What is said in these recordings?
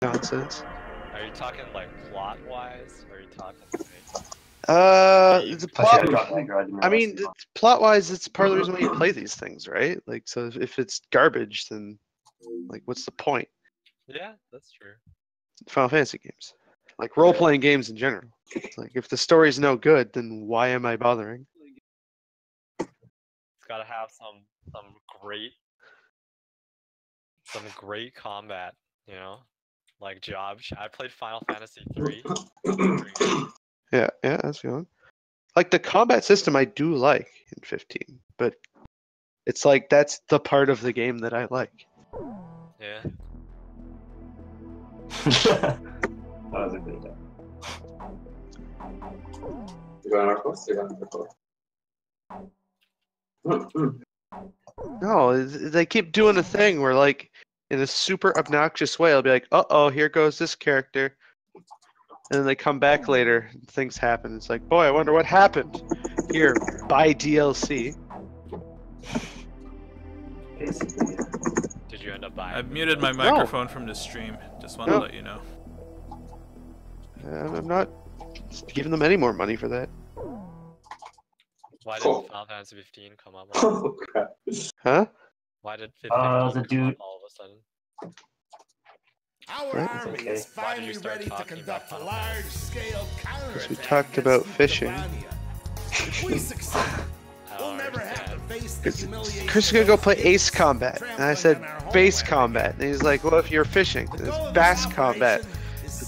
nonsense. Are you talking like plot-wise, or are you talking like... The plot. I mean, plot-wise, it's part of the reason why you play these things, right? Like, so if it's garbage, then like, what's the point? Yeah, that's true. Final Fantasy games, like role-playing games in general. It's like, if the story's no good, then why am I bothering? It's gotta have some great combat, you know, like job. I played Final Fantasy 3. Yeah, that's good. Like the combat system, I do like in 15, but it's like that's the part of the game that I like. Yeah. That was a good day. You going our course? You going our course? No, they keep doing a thing where, like, in a super obnoxious way, I'll be like, "Uh-oh, here goes this character," and then they come back later, and things happen. It's like, boy, I wonder what happened. Here, buy DLC. Basically, yeah. Did you end up buying? I've muted my microphone from the stream. Just want to let you know. I'm not giving them any more money for that. Why did Final Fantasy 15 come up? Oh crap. Huh? Why did 15 the come dude. up all of a sudden? Our army is finally ready to conduct a large-scale counterattack. We talked about fishing. If we succeed, we'll never have to face the humiliation. Chris is gonna go play Ace Combat, and I said Base Combat, and he's like, "Well, if you're fishing, it's Bass Combat."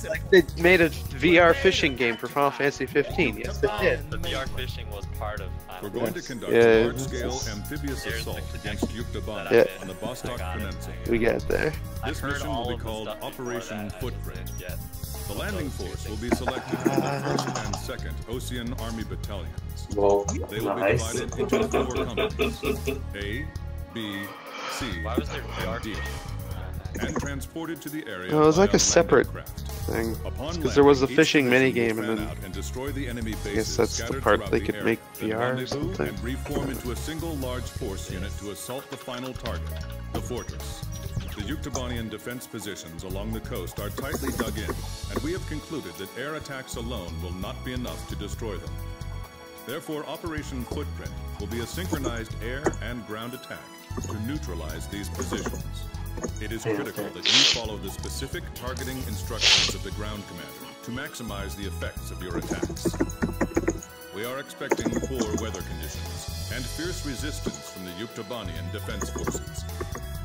Like they made a VR fishing game for Final Fantasy 15. Yes, they did. The VR fishing was part of. We're going to conduct a large-scale amphibious assault against Yuktobania on the Vostok Peninsula. We get there. This mission will be called Operation Footprint. The landing force will be selected from the 1st and 2nd Ocean Army Battalions. Well, They will be divided into 4 companies: A, B, C, Why was there VR and D, and transported to the area. No, it was like via a separate landing craft. thing. Upon Because there was a landing, each fishing division minigame, will and fan then out and destroy the enemy I guess bases that's the scattered part throughout they the could area, make then VR or rendezvous something. and reform into a single large force unit to assault the final target, the fortress. The Yuktobanian defense positions along the coast are tightly dug in, and we have concluded that air attacks alone will not be enough to destroy them. Therefore, Operation Footprint will be a synchronized air and ground attack to neutralize these positions. It is critical that you follow the specific targeting instructions of the ground commander to maximize the effects of your attacks. We are expecting poor weather conditions and fierce resistance from the Yuktobanian defense forces.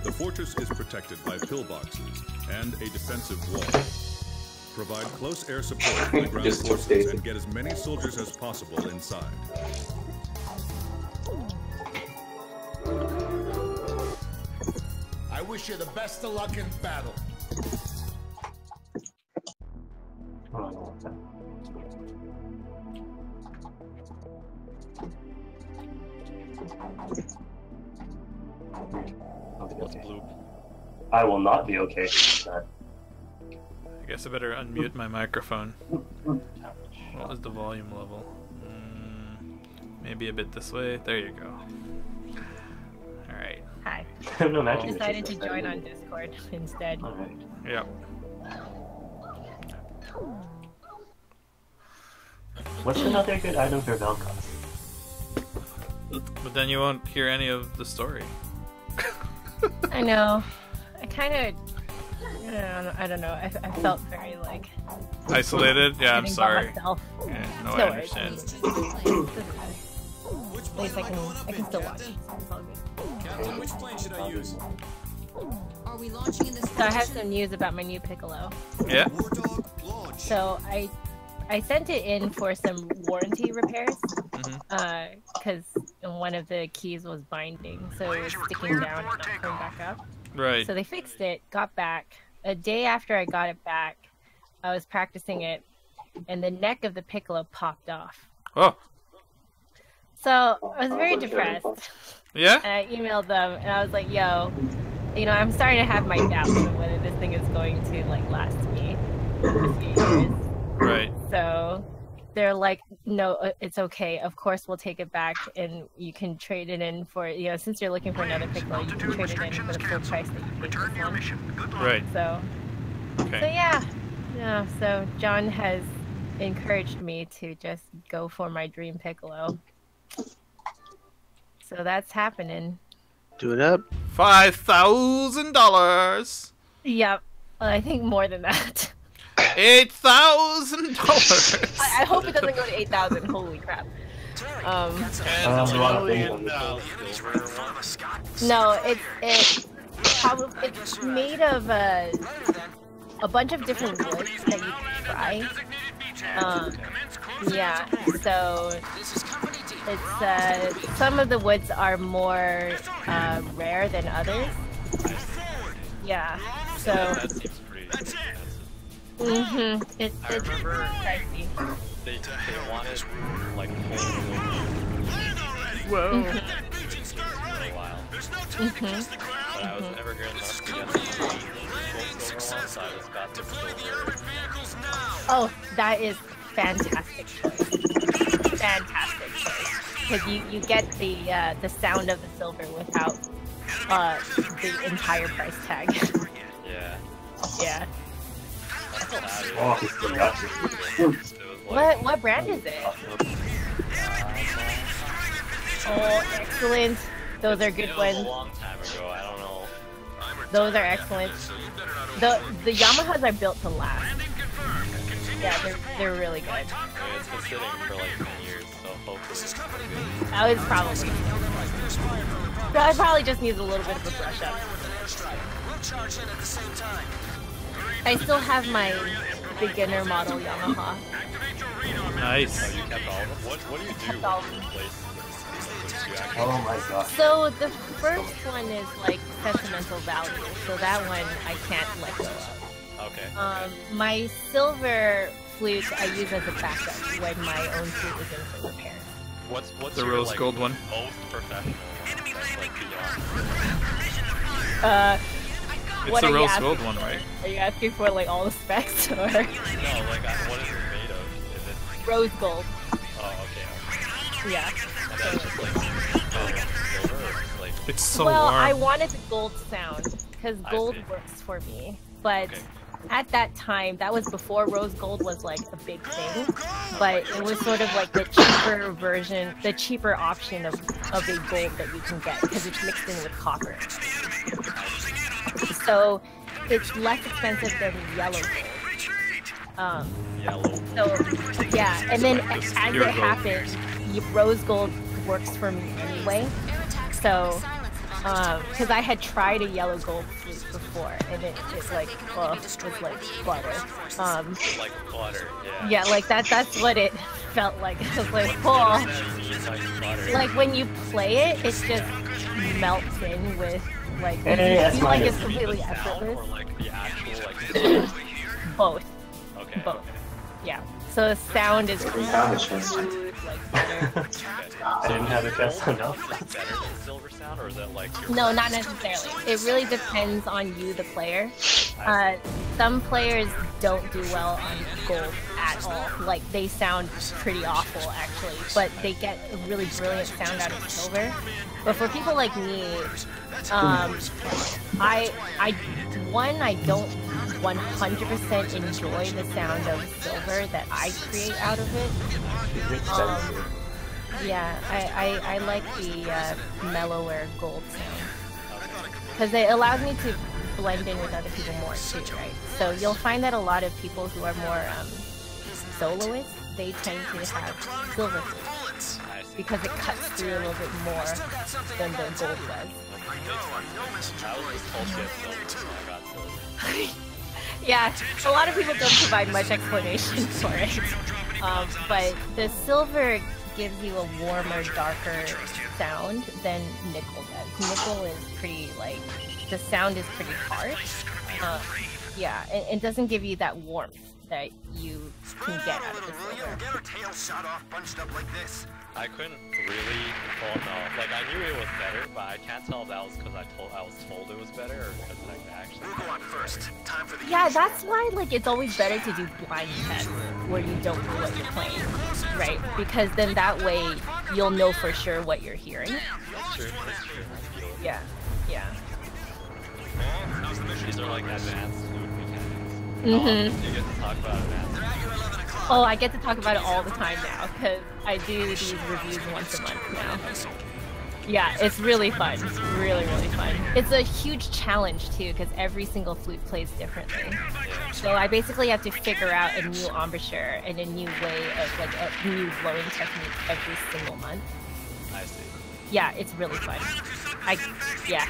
The fortress is protected by pillboxes and a defensive wall. Provide close air support to the ground forces and get as many soldiers as possible inside. I wish you the best of luck in battle. I will not be okay. I guess I better unmute my microphone. What was the volume level? Maybe a bit this way. There you go. Alright. Hi. No, I decided to join on Discord instead. Alright. Yep. What's another good item for Vel'Koz? But then you won't hear any of the story. I know. I kind of... I don't know. I felt very, like... Isolated? Yeah, I'm sorry. Myself. Yeah, no, No I worries. understand. At least I can still watch it. It's all good. Captain, which plane should I use? Are we launching in this So I have some news about my new Piccolo. Yeah. So I sent it in for some warranty repairs. Because one of the keys was binding, so it was sticking down and not coming back up. Right. So they fixed it, got back. A day after I got it back, I was practicing it, and the neck of the Piccolo popped off. Oh. So I was very depressed. Yeah? And I emailed them, and I was like, yo, you know, I'm starting to have my doubts on whether this thing is going to, like, last me a few years. Right. So they're like, no, it's okay. Of course, we'll take it back, and you can trade it in for, you know, since you're looking for another Piccolo, you can trade it in for the full price that you paid for this one. Right. So, Okay. so yeah, Yeah, so John has encouraged me to just go for my dream piccolo. So that's happening. Do it up. $5,000. Yep. I think more than that. $8,000. I hope it doesn't go to 8,000. Holy crap. A lot of things on this. No, it's made of a bunch of different woods that you can try. Yeah, so it's some of the woods are more rare than others. Yeah, so That seems pretty expensive. it's pricey. They wanted like Whoa. for a while. But I was never good enough to get the silver one, so I just got the silver. Oh, that is fantastic choice. Fantastic choice. Because you get the sound of the silver without the entire price tag. Yeah. Yeah. Oh, he still got you. What brand is it? Oh, excellent. Those are good It was ones. a long time ago. I don't know. Those are excellent. The Yamahas are built to last. Yeah, they're really good. I mean, it's been sitting for like 10 years, so hopefully. That was probably. So I probably just need a little bit of a brush up. I still have my beginner model Yamaha. Nice. Oh, you kept all of them? What do you do Kept all of when you them. replace them? Oh my god. So the first one is like sentimental value, so that one I can't let go of. Okay. My silver flute I use as a backup when my own flute is in for repair. What's The your, rose like, gold one? most professional one that's like beyond? It's What the are you rose asking gold for? one, right? Are you asking for like all the specs or No, like what is it made of? Is it? rose gold? Oh, okay. Yeah. And that's just like silver, or just like It's so well, warm. I wanted the gold sound because I gold see. works for me, but Okay. at that time, that was before rose gold was like a big thing, but it was sort of like the cheaper version, the cheaper option of a gold that you can get because it's mixed in with copper. So it's less expensive than yellow gold. yellow. So yeah, and then as Pure it gold. happened, rose gold works for me anyway. So because I had tried a yellow gold flute before, and it's like, well, it's like butter. Like butter, yeah. Yeah, like that's what it felt like. It was like, oh, What does that mean, like butter? like when you play it, it just melts in with like, Hey, you that's feel like mine. it's The completely sound effortless. or like the actual like Both, okay. both. Yeah. So the sound is Every sound is just- smooth, like butter. I didn't have it fast enough. Better than silver sound, or is that like your No, not necessarily. It really depends on you, the player. Some players don't do well on gold at all. Like, they sound pretty awful, actually. But they get a really brilliant sound out of silver. But for people like me, I don't 100% enjoy the sound of silver that I create out of it. It's expensive. Yeah, I like the mellower gold sound. Because it allows me to blend in with other people more too, right? So you'll find that a lot of people who are more soloists, they tend to have silver flutes. Because it cuts through a little bit more than the gold does. I was just told to get silver, so I got silver. Yeah, a lot of people don't provide much explanation for it. But the silver gives you a warmer, darker sound than nickel does. Nickel is pretty, like, the sound is pretty harsh. Yeah, it doesn't give you that warmth that you can get out of the silver. I couldn't really call no. Like I knew it was better, but I can't tell if that was because I was told it was better or because like I actually. Yeah, that's why, like, it's always better to do blind tests where you don't know what you're playing, right? Because then that way you'll know for sure what you're hearing. That's true. That's true. I feel it. Yeah, yeah. These are like advanced food mechanics. Mhm. You get to talk about it now. Oh, I get to talk about it all the time now because I do these reviews once a month now. Yeah, it's really fun. It's really, really fun. It's a huge challenge too because every single flute plays differently. So I basically have to figure out a new embouchure and a new way of like a new blowing technique every single month. I see. Yeah, it's really fun. Yeah,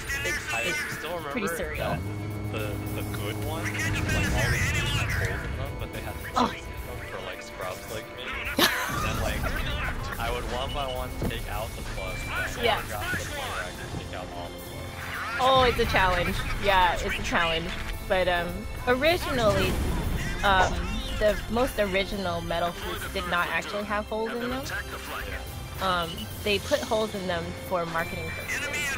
it's still remember pretty surreal. The good ones, like all the flutes had holes in them, but they had Oh. them for like scrubs like me. And then like I would one by one take out the plug. But I Yeah. never got to the point where I could take out all the plugs. Oh, it's a challenge. Yeah, it's a challenge. But originally, the most original metal flutes did not actually have holes in them. They put holes in them for marketing purposes.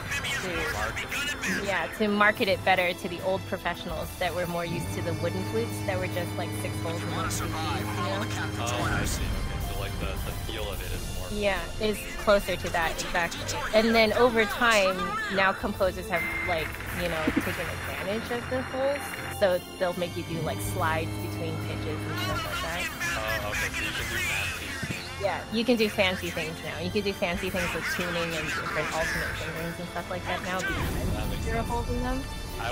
To market it better to the old professionals that were more used to the wooden flutes that were just like 6 holes in one piece, you know? Oh, I see. Okay, so like the feel of it is more. Yeah, it's closer to that, exactly. And then over time, now composers have like, you know, taken advantage of the holes. So they'll make you do like slides between pitches and stuff like that. Oh, okay, so you can do fancy. Yeah, you can do fancy things now. You can do fancy things with tuning and different alternate fingerings and stuff like that now because there are holes in them.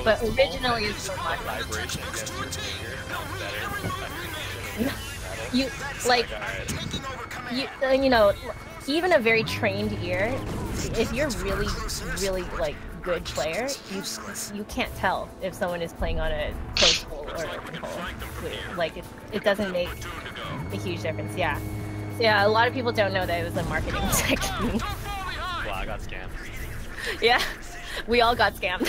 But originally, it's so much. Vibration against your fingers sounds better than You like, you know, even a very trained ear, if you're really, really like good player, you can't tell if someone is playing on a closed hole or open hole. Like it doesn't make a huge difference. Yeah. Yeah, a lot of people don't know that it was a marketing technique. Well, I got scammed. Yeah, we all got scammed.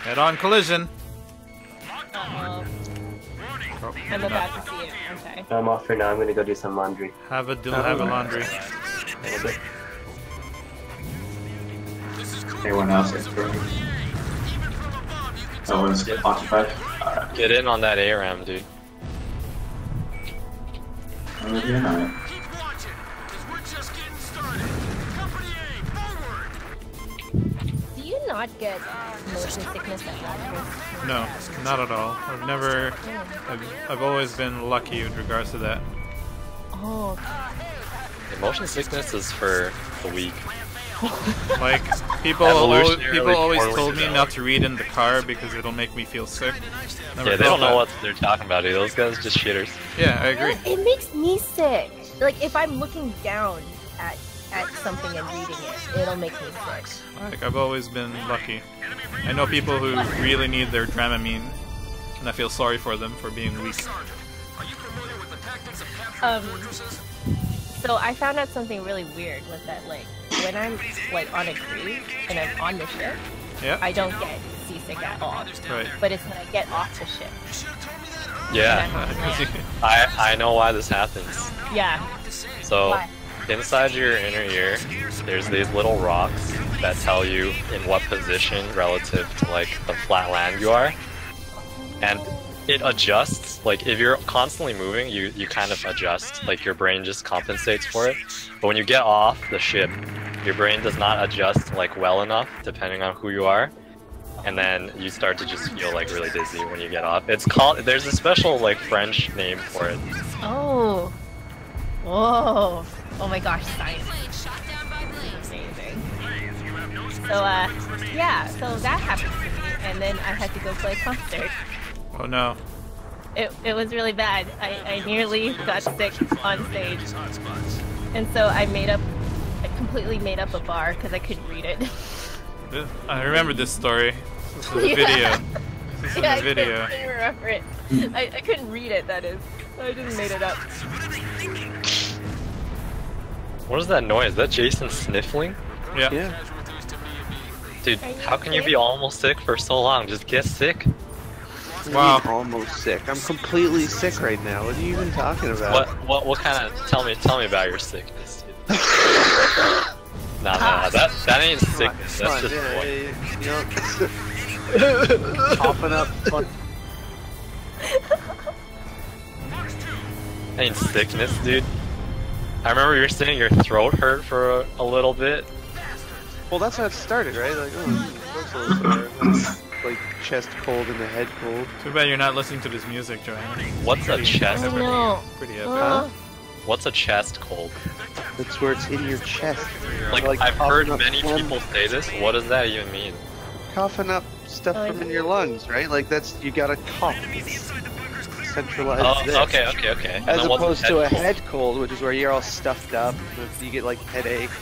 Head-on collision. Uh-oh. I'm about to see it. Okay. I'm off for now. I'm gonna go do some laundry. Have a laundry. Anyone else expert? No one's occupied? Alright. Get in on that ARAM, dude. I'm gonna get on it. Do you not get motion sickness at all? No, not at all. I've always been lucky with regards to that. Oh. Motion sickness is for the weak. Like people always told me not to read in the car because it'll make me feel sick. Never Yeah, they don't know that. what they're talking about, dude. Those guys are just shitters. Yeah, I agree. It makes me sick. Like if I'm looking down at something and reading it, it'll make me sick. Like I've always been lucky. I know people who really need their Dramamine, and I feel sorry for them for being weak. So I found out something really weird was that like when I'm like on a cruise and I'm on the ship, Yeah. I don't get seasick at all. Right. But it's when I get off the ship. Yeah, I know why this happens. Yeah. So, Why? inside your inner ear, there's these little rocks that tell you in what position relative to like the flat land you are. And it adjusts, like if you're constantly moving, you kind of adjust, like your brain just compensates for it. But when you get off the ship, your brain does not adjust like well enough, depending on who you are. And then you start to just feel like really dizzy when you get off. It's called, there's a special like French name for it. Oh. Whoa. Oh my gosh, science. Amazing. So yeah, so that happened to me, and then I had to go play a concert. Oh no. It was really bad. I nearly got sick on stage. And so I completely made up a bar because I couldn't read it. I remember this story. This is a Yeah. video. This is Yeah, a video. I couldn't remember it. I couldn't read it, that is. I just made it up. What is that noise? Is that Jason sniffling? Yeah. Dude, how can you be almost sick for so long? Just get sick. Wow. I'm almost sick. I'm completely sick right now. What are you even talking about? What kind of, tell me about your sickness. Nah, that ain't sickness. That's just Popping up. ain't sickness, dude. I remember you were saying your throat hurt for a little bit. Well, that's how it started, right? Like, oh, muscles are like chest cold and the head cold. Too bad you're not listening to this music, Joanna. What's a chest? No. Pretty epic. Huh? What's a chest cold? That's where it's in your chest. Like I've heard many people say this. What does that even mean? Coughing up stuff from in your lungs, right? Like that's you gotta cough. It's centralized. Oh, there. okay. And As then what's opposed to a cold? head cold, which is where you're all stuffed up. You get like headaches.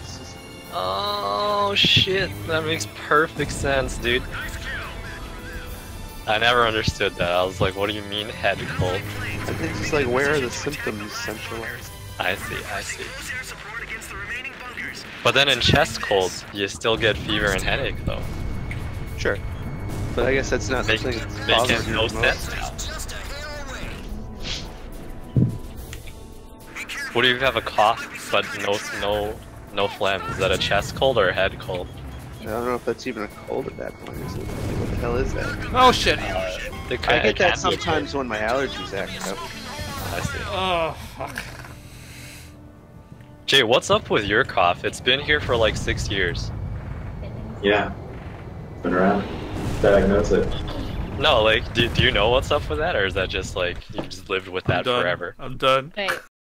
It's just- Oh shit, that makes perfect sense, dude. I never understood that. I was like, what do you mean head cold? I think it's just like where are the symptoms centralized? I see. But then in chest cold, you still get fever and headache though. Sure. But I guess that's not the thing that's bothering Making you no the most. sense now. What do you have a cough but no phlegm? Is that a chest cold or a head cold? I don't know if that's even a cold at that point, is it? Like, what the hell is that? Oh shit! I get that sometimes when my allergies act up. I see. Oh fuck. Jay, what's up with your cough? It's been here for like 6 years. Yeah. Been around. Diagnose it. No, like, do you know what's up with that, or is that just like you just lived with that forever? I'm done. Wait,